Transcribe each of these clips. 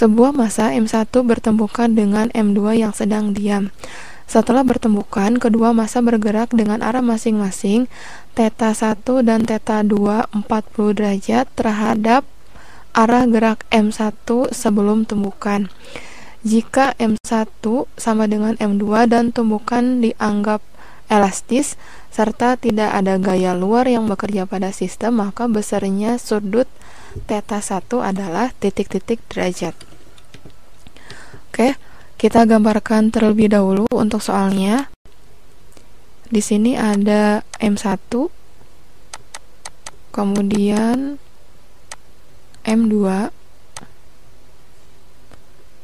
Sebuah massa M1 bertembukan dengan M2 yang sedang diam. Setelah bertembukan, kedua massa bergerak dengan arah masing-masing θ1 dan θ2 40 derajat terhadap arah gerak M1 sebelum tumbukan. Jika M1 sama dengan M2 dan tumbukan dianggap elastis serta tidak ada gaya luar yang bekerja pada sistem, maka besarnya sudut θ1 adalah titik-titik derajat. Oke, kita gambarkan terlebih dahulu untuk soalnya. Di sini ada M1, kemudian M2.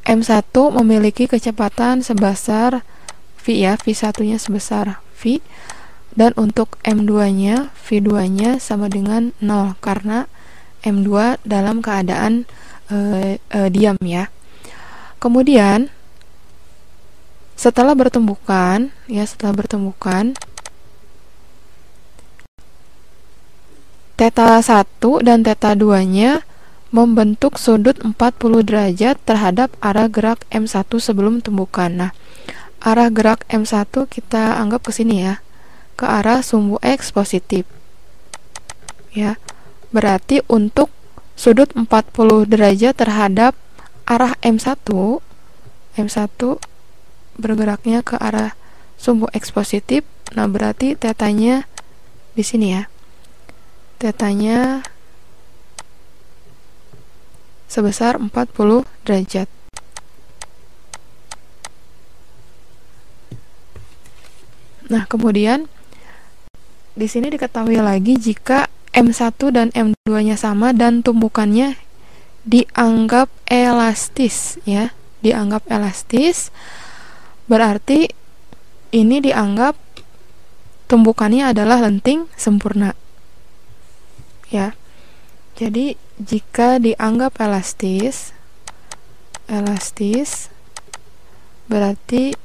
M1 memiliki kecepatan sebesar V ya, V1-nya sebesar V, dan untuk M2-nya, V2-nya sama dengan 0 karena M2 dalam keadaan diam ya. Kemudian setelah bertembukan θ1 dan θ2-nya membentuk sudut 40 derajat terhadap arah gerak M1 sebelum tumbukan. Nah, arah gerak M1 kita anggap ke sini ya, ke arah sumbu X positif. Ya. Berarti untuk sudut 40 derajat terhadap arah M1 bergeraknya ke arah sumbu X positif. Nah, berarti θ-nya di sini ya. θ-nya sebesar 40 derajat. Nah, kemudian di sini diketahui lagi jika M1 dan M2-nya sama dan tumbukannya dianggap elastis ya, dianggap elastis, berarti ini dianggap tumbukannya adalah lenting sempurna ya. Jadi jika dianggap elastis berarti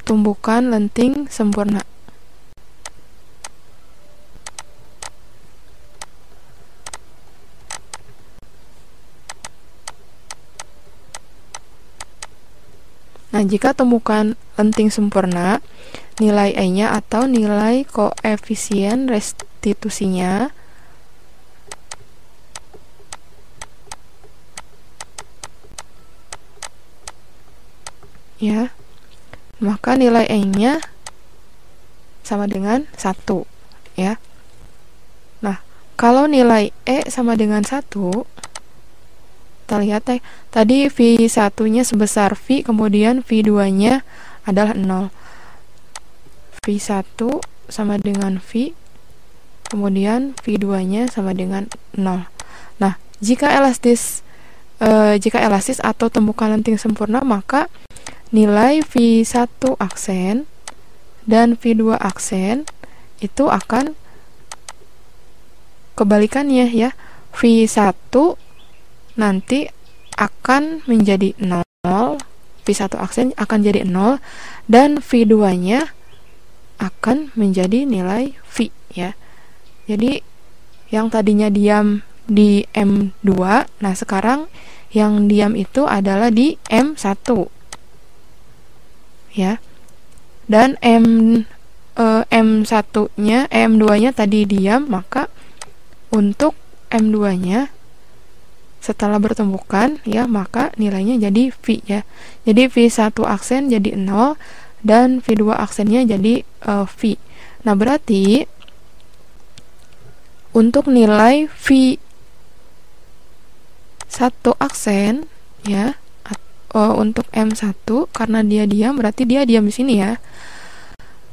tumbukan lenting sempurna. Nah, jika tumbukan lenting sempurna, nilai E-nya atau nilai koefisien restitusinya ya, maka nilai E-nya sama dengan 1 ya. Nah, kalau nilai E sama dengan 1, kita lihat tadi V1-nya sebesar V, kemudian V2-nya adalah 0. V1 sama dengan V, kemudian V2-nya sama dengan 0. Nah, jika elastis atau tumbukan lenting sempurna, maka nilai V1 aksen dan V2 aksen itu akan kebalikannya ya. V1 nanti akan menjadi 0, V1 aksen akan jadi 0, dan V2-nya akan menjadi nilai V ya. Jadi yang tadinya diam di M2, nah sekarang yang diam itu adalah di M1 ya. Dan M1-nya, M2-nya tadi diam, maka untuk M2-nya setelah bertumbukan ya, maka nilainya jadi V ya. Jadi V1 aksen jadi 0 dan V2 aksennya jadi V. Nah, berarti untuk nilai V1 aksen ya, untuk M1 karena dia diam, berarti dia diam di sini ya.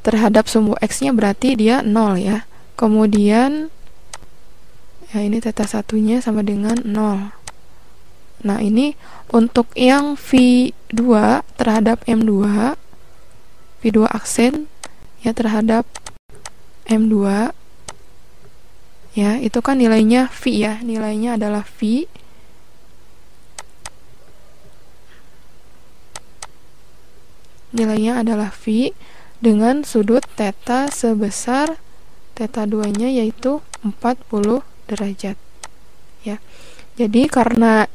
Terhadap sumbu X-nya berarti dia 0 ya. Kemudian ya, ini θ1-nya sama dengan 0. Nah, ini untuk yang V2 terhadap M2, V2 aksen ya terhadap M2 ya, itu kan nilainya V ya, nilainya adalah V. Nilainya adalah V dengan sudut θ sebesar θ2-nya yaitu 40 derajat ya. Jadi karena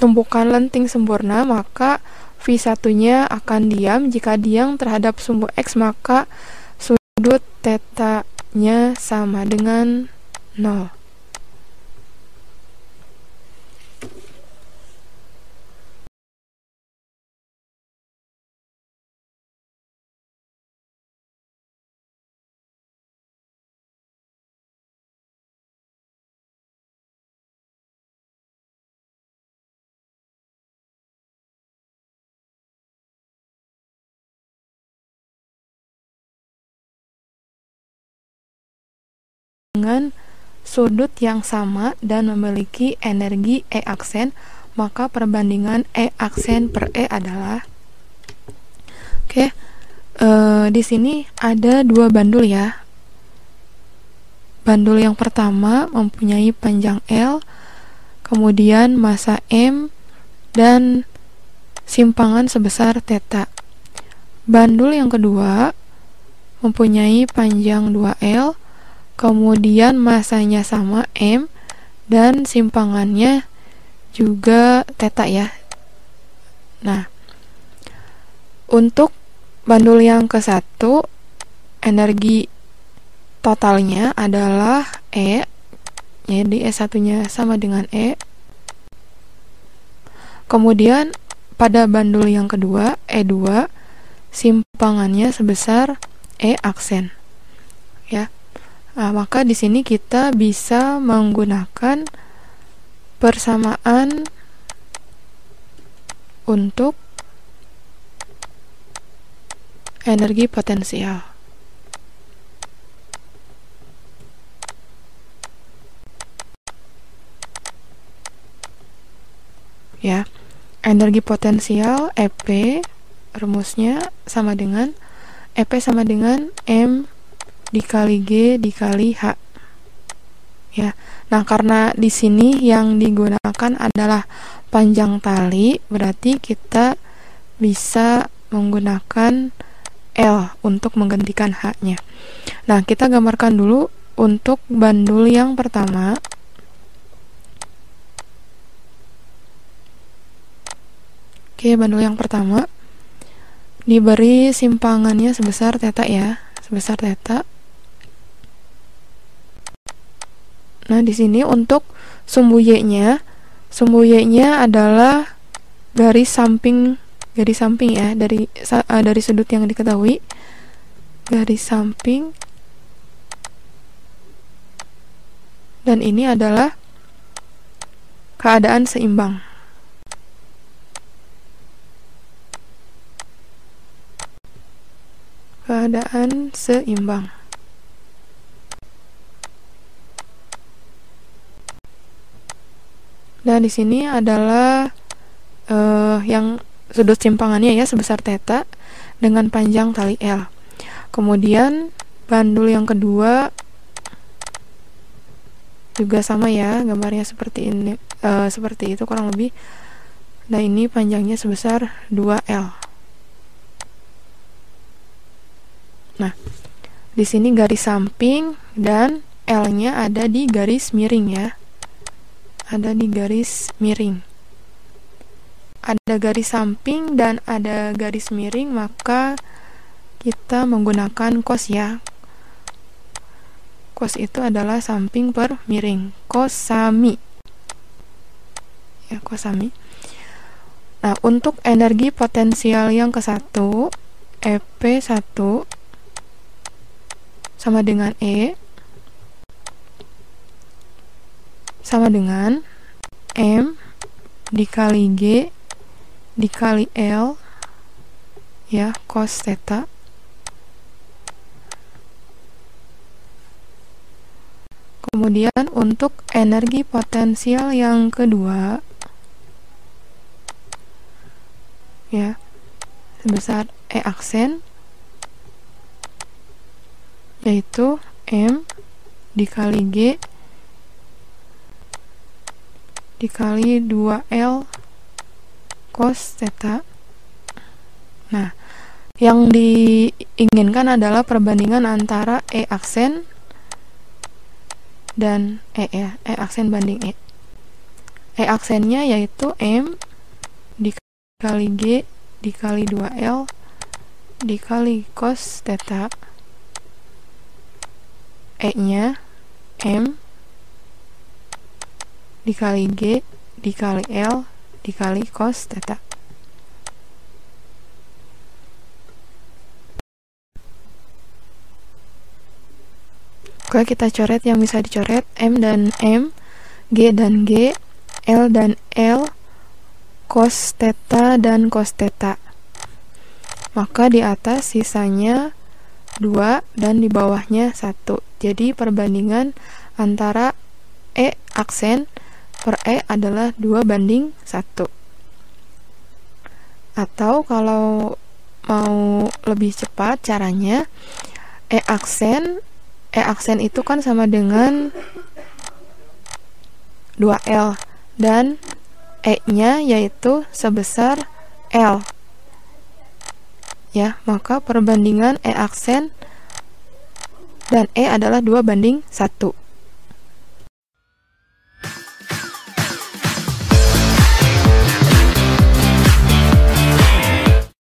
tumpukan lenting sempurna, maka V1-nya akan diam. Jika diam terhadap sumbu X, maka sudut θ-nya sama dengan 0. Dengan sudut yang sama dan memiliki energi E aksen, maka perbandingan E aksen per E adalah di sini ada dua bandul ya. Bandul yang pertama mempunyai panjang L, kemudian massa M dan simpangan sebesar θ. Bandul yang kedua mempunyai panjang 2L, kemudian massanya sama M dan simpangannya juga θ ya. Nah, untuk bandul yang ke-1, energi totalnya adalah E, jadi E1-nya sama dengan E. Kemudian pada bandul yang kedua, E2, simpangannya sebesar E aksen. Ya. Nah, maka di sini kita bisa menggunakan persamaan untuk energi potensial. Ya, energi potensial EP rumusnya sama dengan EP sama dengan M dikali G dikali H. Ya. Nah, karena di sini yang digunakan adalah panjang tali, berarti kita bisa menggunakan L untuk menggantikan H-nya. Nah, kita gambarkan dulu untuk bandul yang pertama. Bandul yang pertama diberi simpangannya sebesar θ ya, sebesar θ. Nah, di sini untuk sumbu Y-nya adalah garis samping ya, dari sudut yang diketahui, garis samping, dan ini adalah keadaan seimbang. Keadaan seimbang. Dan di sini adalah yang sudut simpangannya ya sebesar θ dengan panjang tali L. Kemudian bandul yang kedua juga sama ya, gambarnya seperti ini, seperti itu kurang lebih. Nah, ini panjangnya sebesar 2L. Nah, di sini garis samping dan L-nya ada di garis miring ya. Ada di garis miring. Ada garis samping dan ada garis miring, maka kita menggunakan cos ya. Cos itu adalah samping per miring, cosami. Ya, cosami. Nah, untuk energi potensial yang ke-1, EP1 sama dengan E sama dengan M dikali G dikali L ya, cos θ. Kemudian untuk energi potensial yang kedua ya, sebesar E aksen, yaitu M dikali G dikali 2L cos θ. Nah, yang diinginkan adalah perbandingan antara E aksen dan E ya, E aksen banding E. aksennya yaitu M dikali G dikali 2L dikali cos theta. E-nya M dikali G dikali L dikali cos theta. Oke, kita coret yang bisa dicoret. M dan M, G dan G, L dan L, cos theta dan cos theta. Maka di atas sisanya 2 dan di bawahnya 1. Jadi perbandingan antara E aksen per E adalah 2:1. Atau kalau mau lebih cepat caranya, E aksen itu kan sama dengan 2L dan E-nya yaitu sebesar L. Ya, maka perbandingan E aksen dan E adalah 2:1.